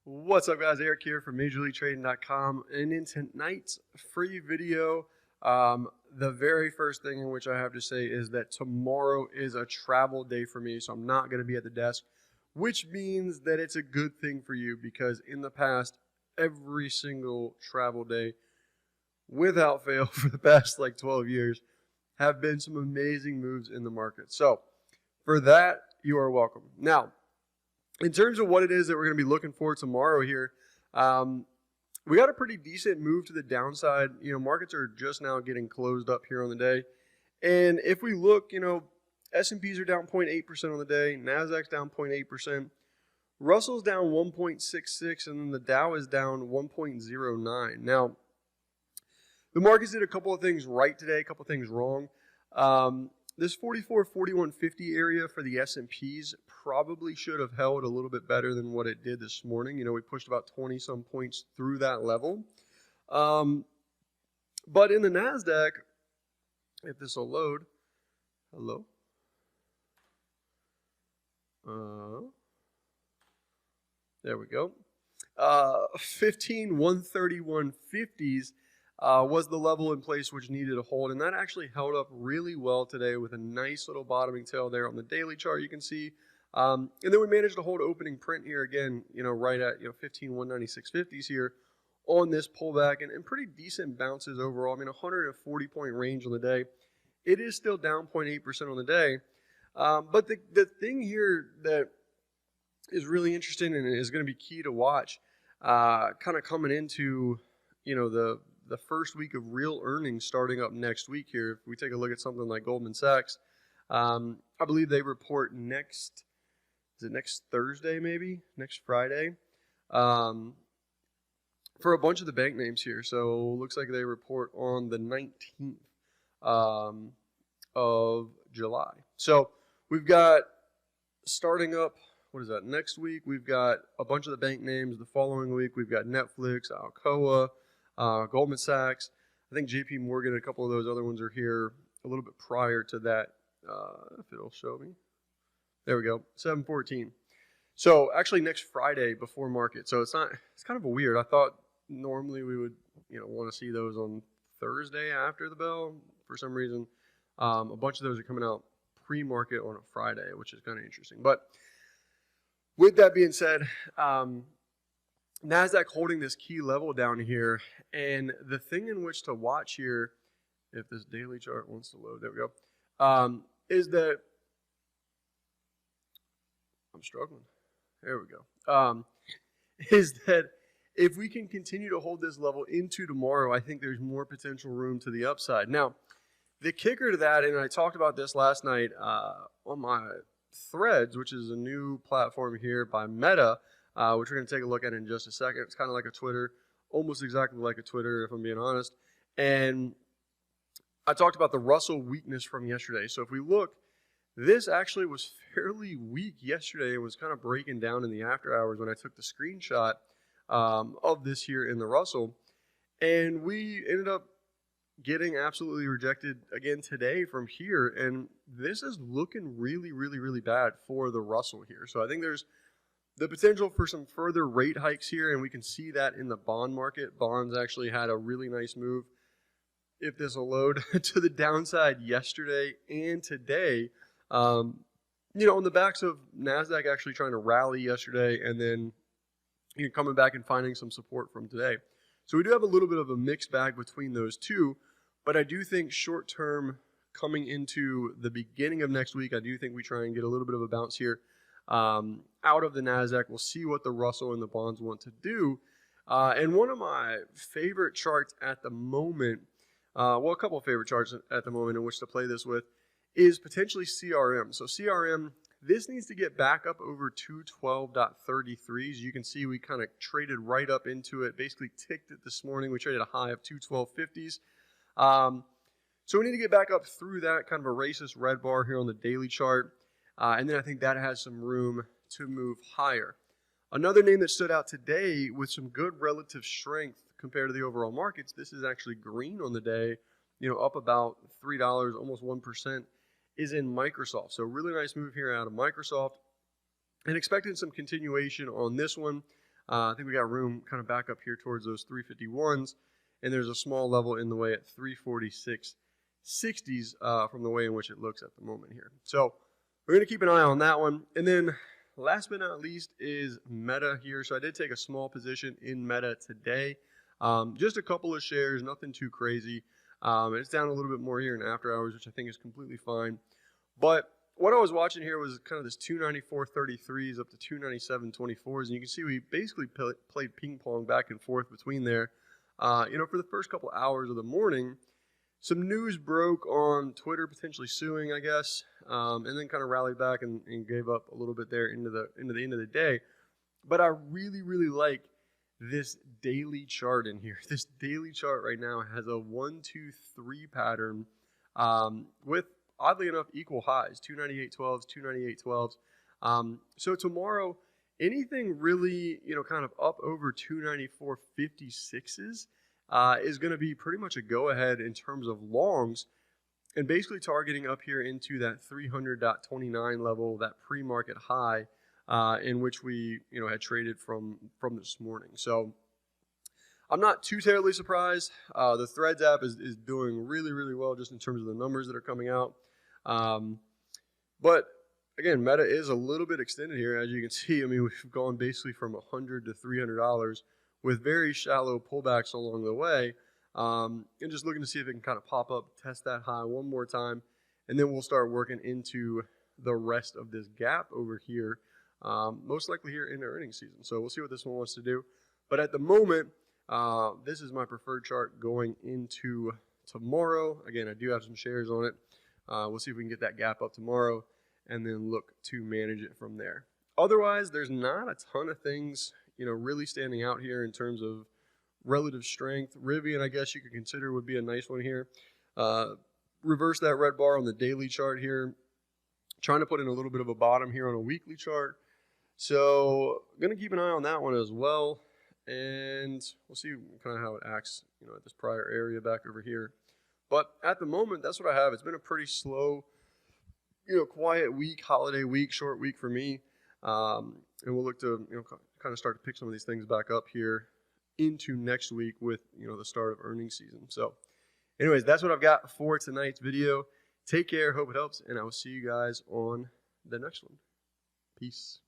What's up, guys? Eric here from MajorLeagueTrading.com, and in tonight's free video, the very first thing in which I have to say is that tomorrow is a travel day for me, so I'm not going to be at the desk, which means that it's a good thing for you because in the past, every single travel day, without fail, for the past like 12 years, have been some amazing moves in the market. So for that, you are welcome. Now, in terms of what it is that we're going to be looking for tomorrow here, we got a pretty decent move to the downside. Markets are just now getting closed up here on the day. And if we look, S&Ps are down 0.8% on the day. NASDAQ's down 0.8%. Russell's down 1.66, and then the Dow is down 1.09. Now, the markets did a couple of things right today, a couple of things wrong. This 44, 41, 50 area for the S&Ps probably should have held a little bit better than what it did this morning. We pushed about 20-some points through that level. But in the NASDAQ, if this will load, hello? There we go. 15, 131, 50s. Was the level in place which needed a hold, and that actually held up really well today with a nice little bottoming tail there on the daily chart you can see. And then we managed to hold opening print here again, right at 15, 196, 50s here on this pullback, and pretty decent bounces overall. 140 point range on the day. It is still down 0.8% on the day. But the thing here that is really interesting and is going to be key to watch, kind of coming into, the first week of real earnings starting up next week here. If we take a look at something like Goldman Sachs, I believe they report next Thursday, maybe? Next Friday? For a bunch of the bank names here. So looks like they report on the 19th of July. So we've got starting up, what is that, next week, we've got a bunch of the bank names. The following week, we've got Netflix, Alcoa, Goldman Sachs. I think JP Morgan, a couple of those other ones are here a little bit prior to that, if it'll show me. There we go, 7/14. So actually next Friday before market. So it's kind of a weird. I thought normally we would, want to see those on Thursday after the bell. For some reason, a bunch of those are coming out pre-market on a Friday, which is kind of interesting. But with that being said, NASDAQ holding this key level down here, and the thing in which to watch here, if this daily chart wants to load, there we go, is that, I'm struggling, there we go, is that if we can continue to hold this level into tomorrow, I think there's more potential room to the upside. Now, the kicker to that, and I talked about this last night on my Threads, which is a new platform here by Meta, which we're going to take a look at in just a second. It's kind of like a Twitter, almost exactly like a Twitter, if I'm being honest. And I talked about the Russell weakness from yesterday. So if we look, this actually was fairly weak yesterday. It was kind of breaking down in the after hours when I took the screenshot of this here in the Russell. And we ended up getting absolutely rejected again today from here. And this is looking really, really, really bad for the Russell here. So I think there's the potential for some further rate hikes here, and we can see that in the bond market. Bonds actually had a really nice move, if this will load, to the downside yesterday and today. On the backs of NASDAQ actually trying to rally yesterday and then coming back and finding some support from today. So we do have a little bit of a mixed bag between those two, but I do think short term coming into the beginning of next week, I do think we try and get a little bit of a bounce here out of the NASDAQ. We'll see what the Russell and the bonds want to do. And one of my favorite charts at the moment, a couple of favorite charts at the moment in which to play this with, is potentially CRM. So CRM, this needs to get back up over 212.33. As you can see, we kind of traded right up into it, basically ticked it this morning. We traded a high of 212.50s. So we need to get back up through that, kind of a racist red bar here on the daily chart. And then I think that has some room to move higher. Another name that stood out today with some good relative strength compared to the overall markets, this is actually green on the day, up about $3, almost 1%, is in Microsoft. So really nice move here out of Microsoft. And expecting some continuation on this one. I think we got room kind of back up here towards those 351s, and there's a small level in the way at 346.60s from the way in which it looks at the moment here. So we're going to keep an eye on that one. And then last but not least is Meta here. So I did take a small position in Meta today. Just a couple of shares, nothing too crazy. It's down a little bit more here in after hours, which I think is completely fine. But what I was watching here was kind of this 294.33s up to 297.24s, and you can see we basically played ping pong back and forth between there. For the first couple hours of the morning, some news broke on Twitter potentially suing, I guess, and then kind of rallied back and gave up a little bit there into the end of the day. But I really, really like this daily chart in here. This daily chart right now has a 1, 2, 3 pattern with, oddly enough, equal highs, 298.12s, 298.12s. So tomorrow, anything really, kind of up over 294.56s is going to be pretty much a go-ahead in terms of longs, and basically targeting up here into that 300.29 level, that pre-market high, in which we, had traded from this morning. So I'm not too terribly surprised. The Threads app is doing really, really well just in terms of the numbers that are coming out. But again, Meta is a little bit extended here, as you can see. I mean, we've gone basically from $100 to $300 with very shallow pullbacks along the way, and just looking to see if it can kind of pop up, test that high one more time, and then we'll start working into the rest of this gap over here, most likely here in the earnings season. So we'll see what this one wants to do. But at the moment, this is my preferred chart going into tomorrow. Again, I do have some shares on it. We'll see if we can get that gap up tomorrow and then look to manage it from there. Otherwise, there's not a ton of things, really standing out here in terms of relative strength. Rivian, I guess you could consider, would be a nice one here. Reverse that red bar on the daily chart here. Trying to put in a little bit of a bottom here on a weekly chart. So I'm going to keep an eye on that one as well. And we'll see kind of how it acts, at this prior area back over here. But at the moment, that's what I have. It's been a pretty slow, quiet week, holiday week, short week for me. And we'll look to, kind of start to pick some of these things back up here into next week with, the start of earnings season. So anyways, that's what I've got for tonight's video. Take care. Hope it helps. And I will see you guys on the next one. Peace.